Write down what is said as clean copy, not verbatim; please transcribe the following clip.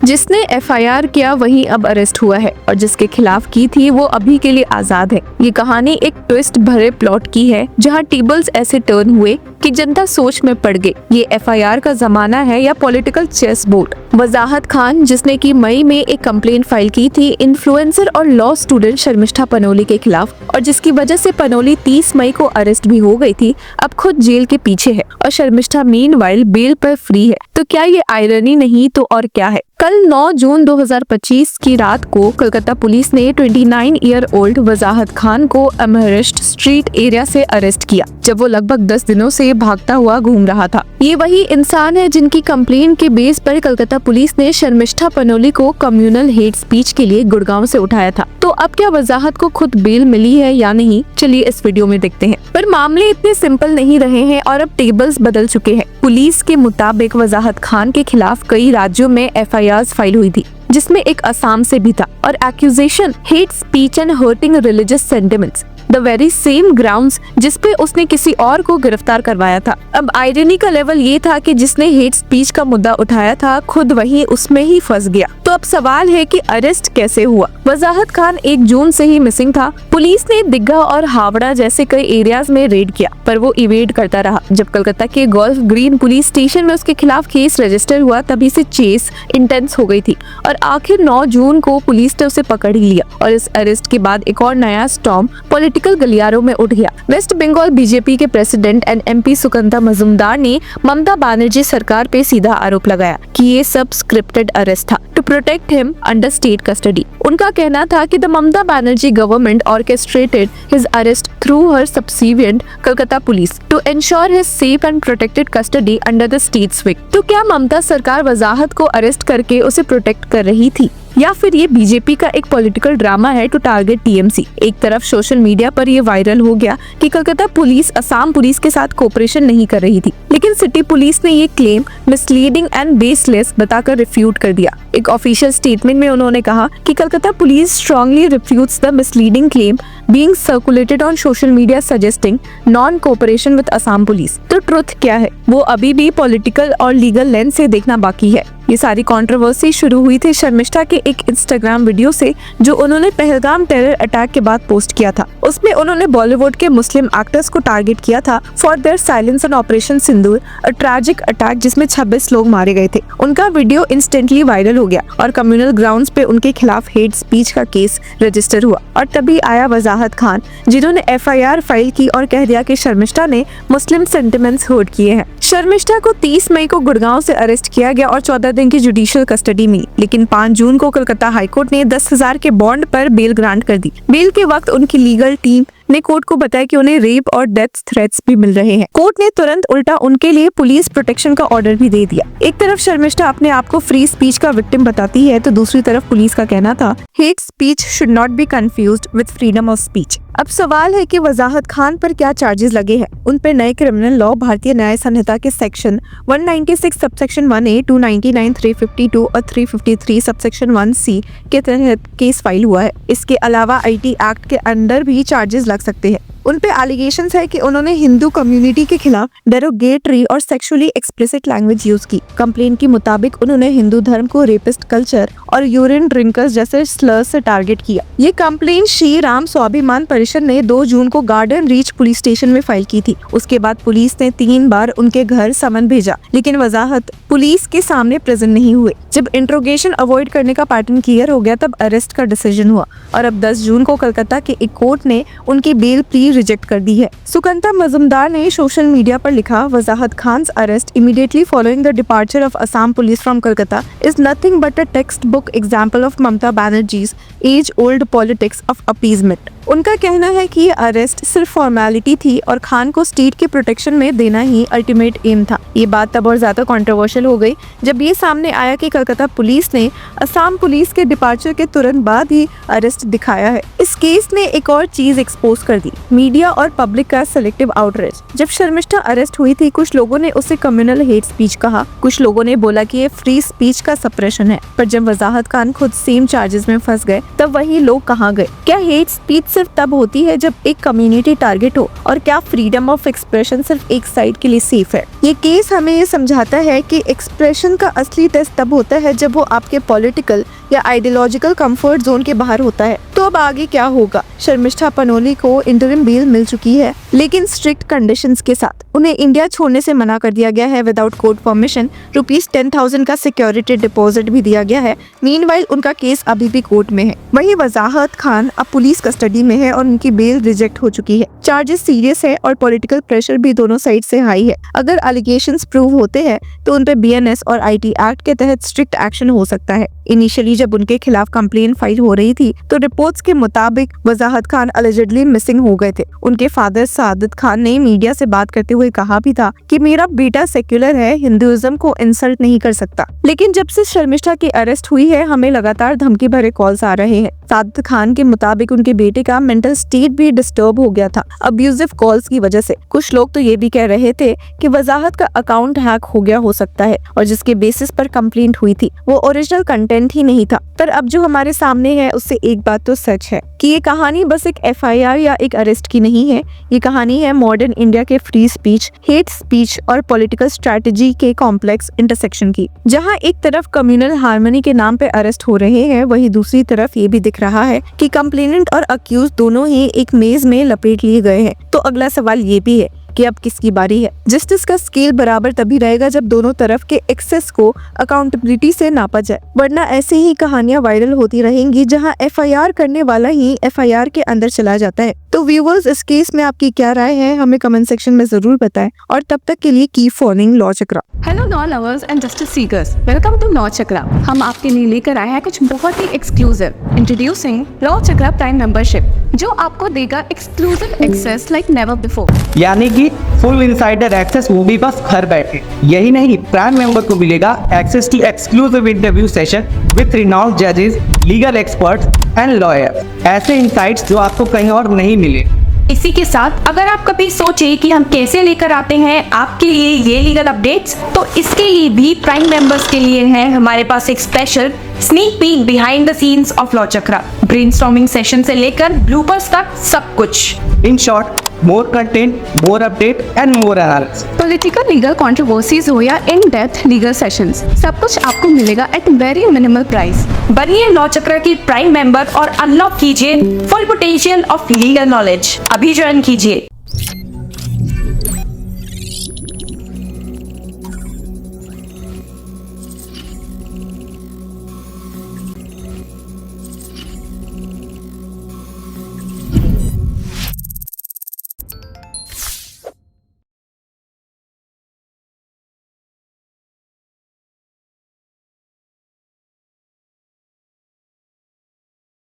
जिसने एफआईआर किया वही अब अरेस्ट हुआ है और जिसके खिलाफ की थी वो अभी के लिए आजाद है। ये कहानी एक ट्विस्ट भरे प्लॉट की है जहां टेबल्स ऐसे टर्न हुए कि जनता सोच में पड़ गई। ये एफआईआर का जमाना है या पॉलिटिकल चेस बोर्ड। वजाहत खान, जिसने की मई में एक कंप्लेंट फाइल की थी इन्फ्लुएंसर और लॉ स्टूडेंट शर्मिष्ठा पनोली के खिलाफ और जिसकी वजह से पनोली 30 मई को अरेस्ट भी हो गई थी, अब खुद जेल के पीछे है और शर्मिष्ठा मीनवाइल बेल पर फ्री है। तो क्या ये आयरनी नहीं तो और क्या है। कल 9 जून 2025 की रात को कोलकाता पुलिस ने 29 ईयर ओल्ड वजाहत खान को अमहरिस्ट स्ट्रीट एरिया से अरेस्ट किया जब वो लगभग 10 दिनों से भागता हुआ घूम रहा था। ये वही इंसान है जिनकी कंप्लेंट के बेस पर कोलकाता पुलिस ने शर्मिष्ठा पनोली को कम्युनल हेट स्पीच के लिए गुड़गांव से उठाया था। तो अब क्या वजाहत को खुद बेल मिली है या नहीं, चलिए इस वीडियो में देखते हैं। पर मामले इतने सिंपल नहीं रहे हैं और अब टेबल्स बदल चुके हैं। पुलिस के मुताबिक वजाहत खान के खिलाफ कई राज्यों में एफआईआर फाइल हुई थी, जिसमें एक असम से भी था और accusation hate speech and hurting religious sentiments, the very same grounds जिस पे उसने किसी और को गिरफ्तार करवाया था। अब आयरनी का लेवल ये था कि जिसने हेट स्पीच का मुद्दा उठाया था खुद वही उसमें ही फंस गया। तो अब सवाल है कि अरेस्ट कैसे हुआ। वजाहत खान 1 जून से ही मिसिंग था। पुलिस ने दिग्गा और हावड़ा जैसे कई एरियाज में रेड किया पर वो इवेड करता रहा। जब कोलकाता के गोल्फ ग्रीन पुलिस स्टेशन में उसके खिलाफ केस रजिस्टर हुआ तभी से चेस इंटेंस हो गई थी और आखिर 9 जून को पुलिस ने उसे पकड़ ही लिया। और इस अरेस्ट के बाद एक और नया स्टॉर्म पॉलिटिकल गलियारों में उठ गया। वेस्ट बंगाल बीजेपी के प्रेसिडेंट एंड एमपी सुकंता मजुमदार ने ममता बनर्जी सरकार पे सीधा आरोप लगाया कि ये सब स्क्रिप्टेड अरेस्ट था to protect him under state custody. उनका कहना था कि the Mamata Banerjee government orchestrated his arrest through her subservient Kolkata police to ensure his safe and protected custody under the state's wing. तो क्या ममता सरकार वजाहत को अरेस्ट करके उसे प्रोटेक्ट कर रही थी या फिर ये बीजेपी का एक पॉलिटिकल ड्रामा है टू टारगेट टीएमसी। एक तरफ सोशल मीडिया पर ये वायरल हो गया कि कोलकाता पुलिस असम पुलिस के साथ कोऑपरेशन नहीं कर रही थी, लेकिन सिटी पुलिस ने ये क्लेम मिसलीडिंग एंड बेसलेस बताकर रिफ्यूट कर दिया। एक ऑफिशियल स्टेटमेंट में उन्होंने कहा कि Kolkata police strongly refutes the misleading claim being circulated on social media suggesting non-cooperation with Assam police. तो ट्रुथ क्या है वो अभी भी पॉलिटिकल और लीगल लेंस से देखना बाकी है। ये सारी कंट्रोवर्सी शुरू हुई थी शर्मिष्ठा के एक इंस्टाग्राम वीडियो से जो उन्होंने पहलगाम टेरर अटैक के बाद पोस्ट किया था। उसमें उन्होंने बॉलीवुड के मुस्लिम एक्टर्स को टारगेट किया था for their silence on operation Sindoor, a tragic attack जिसमें 26 लोग मारे गए थे। उनका वीडियो इंस्टेंटली वायरल हो गया और कम्युनल ग्राउंड्स पे उनके खिलाफ हेट स्पीच का केस रजिस्टर हुआ। और तभी आया वजाहत खान जिन्होंने एफआईआर फाइल की और कह दिया कि शर्मिष्ठा ने मुस्लिम सेंटिमेंट्स हर्ट किए हैं। शर्मिष्ठा को 30 मई को गुड़गांव से अरेस्ट किया गया और 14 दिन की जुडिशियल कस्टडी मिली, लेकिन 5 जून को कोलकाता हाईकोर्ट ने 10,000 के बॉन्ड पर बेल ग्रांट कर दी। बेल के वक्त उनकी लीगल टीम ने कोर्ट को बताया कि उन्हें रेप और डेथ थ्रेट्स भी मिल रहे हैं। कोर्ट ने तुरंत उल्टा उनके लिए पुलिस प्रोटेक्शन का ऑर्डर भी दे दिया। एक तरफ शर्मिष्ठा अपने आप को फ्री स्पीच का विक्टिम बताती है तो दूसरी तरफ पुलिस का कहना था hate speech should not be confused with freedom of speech. अब सवाल है कि वजाहत खान पर क्या चार्जेस लगे हैं। उन पर नए क्रिमिनल लॉ भारतीय न्याय संहिता के सेक्शन 196 सबसेक्शन 1A, 299, 352 और 353 सबसेक्शन 1C के तहत केस फाइल हुआ है। इसके अलावा आईटी एक्ट के अंडर भी चार्जेस लग सकते हैं। उन पे एलिगेशंस है कि उन्होंने हिंदू कम्युनिटी के खिलाफ डेरोगेटरी और सेक्सुअली एक्सप्लिसिट लैंग्वेज यूज की। कंप्लेंट के मुताबिक उन्होंने हिंदू धर्म को रेपिस्ट कल्चर और यूरिन ड्रिंकर्स जैसे स्लर्स से टारगेट किया। ये कंप्लेंट श्री राम स्वाभिमान परिषद ने 2 जून को गार्डन रीच पुलिस स्टेशन में फाइल की थी। उसके बाद पुलिस ने 3 बार उनके घर समन भेजा, लेकिन वजाहत पुलिस के सामने प्रेजेंट नहीं हुए। जब इंट्रोगेशन अवॉइड करने का पैटर्न क्लियर हो गया तब अरेस्ट का डिसीजन हुआ और अब 10 जून को कोलकाता के एक कोर्ट ने उनकी बेल प्ली रिजेक्ट कर दी है। सुकंता मजुमदार ने सोशल मीडिया पर लिखा, Wajahat Khan's arrest immediately following the departure of Assam police from Kolkata is nothing but a textbook example of Mamata Banerjee's age old politics of appeasement. उनका कहना है कि ये अरेस्ट सिर्फ फॉर्मेलिटी थी और खान को स्टेट के प्रोटेक्शन में देना ही अल्टीमेट एम था। ये बात तब और ज्यादा कंट्रोवर्शियल हो गई जब ये सामने आया कि कोलकाता पुलिस ने असम पुलिस के डिपार्चर के तुरंत बाद ही अरेस्ट दिखाया है। इस केस ने एक और चीज एक्सपोज कर दी, मीडिया और पब्लिक का सेलेक्टिव आउटरीच। जब शर्मिष्ठा अरेस्ट हुई थी कुछ लोगों ने उसे कम्युनल हेट स्पीच कहा, कुछ लोगों ने बोला कि ये फ्री स्पीच का सप्रेशन है। पर जब वजाहत खान खुद सेम चार्जेस में फंस गए तब वही लोग कहाँ गए? क्या हेट स्पीच सिर्फ तब होती है जब एक कम्युनिटी टारगेट हो, और क्या फ्रीडम ऑफ एक्सप्रेशन सिर्फ एक साइड के लिए सेफ है। ये केस हमें ये समझाता है कि एक्सप्रेशन का असली टेस्ट तब होता है जब वो आपके पॉलिटिकल या आइडियोलॉजिकल कंफर्ट जोन के बाहर होता है। तो अब आगे क्या होगा? शर्मिष्ठा पनोली को इंटरिम बेल मिल चुकी है, लेकिन स्ट्रिक्ट कंडीशंस के साथ। उन्हें इंडिया छोड़ने से मना कर दिया गया है विदाउट कोर्ट परमिशन। ₹10,000 का सिक्योरिटी डिपॉजिट भी दिया गया है। मीनवाइल उनका केस अभी भी कोर्ट में है। वहीं वजाहत खान अब पुलिस कस्टडी में है और उनकी बेल रिजेक्ट हो चुकी है। चार्जेस सीरियस है और पॉलिटिकल प्रेशर भी दोनों साइड से हाई है। अगर एलिगेशंस प्रूव होते हैं तो उन पे BNS और IT एक्ट के तहत स्ट्रिक्ट एक्शन हो सकता है। इनिशियली जब उनके खिलाफ कंप्लेन फाइल हो रही थी तो रिपोर्ट्स के मुताबिक वजाहत खान अलिजेडली मिसिंग हो गए थे। उनके फादर सादित खान ने मीडिया से बात करते हुए कहा भी था कि मेरा बेटा सेक्युलर है, हिंदुइज्म को इंसल्ट नहीं कर सकता। लेकिन जब से शर्मिष्ठा की अरेस्ट हुई है, हमें लगातार धमकी भरे कॉल्स आ रहे हैं। सादित खान के मुताबिक उनके बेटे का मेंटल स्टेट भी डिस्टर्ब हो गया था अब्यूजिव कॉल्स की वजह से। कुछ लोग तो ये भी कह रहे थे कि वजाहत का अकाउंट हैक हो गया हो सकता है और जिसके बेसिस पर कंप्लेंट हुई थी वो ओरिजिनल कंटेंट ही नहीं था। पर अब जो हमारे सामने है उससे एक बात तो सच है कि ये कहानी बस एक FIR या एक अरेस्ट की नहीं है। ये कहानी है मॉडर्न इंडिया के फ्री स्पीच, हेट स्पीच और पॉलिटिकल स्ट्रेटजी के कॉम्प्लेक्स इंटरसेक्शन की, जहां एक तरफ कम्युनल हार्मनी के नाम पे अरेस्ट हो रहे हैं, वहीं दूसरी तरफ ये भी दिख रहा है कि कंप्लेनेंट और अक्यूज दोनों ही एक मेज में लपेट लिए गए हैं। तो अगला सवाल ये भी है कि अब किसकी बारी है? जस्टिस का स्केल बराबर तभी रहेगा जब दोनों तरफ के एक्सेस को अकाउंटेबिलिटी से नापा जाए, वरना ऐसे ही कहानियां वायरल होती रहेंगी जहां FIR करने वाला ही FIR के अंदर चला जाता है। तो व्यूअर्स, इस केस में आपकी क्या राय है हमें कमेंट सेक्शन में जरूर बताएं और तब तक के लिए keep following law Chakra. Hello law lovers and justice seekers, welcome to law Chakra. हम आपके लिए लेकर आए हैं कुछ बहुत ही exclusive. Introducing law Chakra prime membership, जो आपको देगा exclusive access like never before. यानी कि फुल इनसाइडर एक्सेस, वो भी बस घर बैठे। यही नहीं, प्राइम मेंबर को मिलेगा access to exclusive interview session with renowned जजेस, लीगल एक्सपर्ट्स एंड लॉयर। ऐसे इनसाइट्स जो आपको कहीं और नहीं मिले। इसी के साथ अगर आप कभी सोचे कि हम कैसे लेकर आते हैं आपके लिए ये लीगल अपडेट्स, तो इसके लिए भी प्राइम मेंबर्स के लिए है हमारे पास एक special sneak peek behind the scenes of law chakra. Brainstorming session से लेकर ब्लूपर्स तक सब कुछ। In short, more content, more update and more analysis. Political legal controversies हो या इन डेप्थ लीगल सेशंस, सब कुछ आपको मिलेगा एट वेरी मिनिमल प्राइस। बनिए लॉ चक्रा की प्राइम मेंबर और अनलॉक कीजिए full potential of legal knowledge. अभी ज्वाइन कीजिए।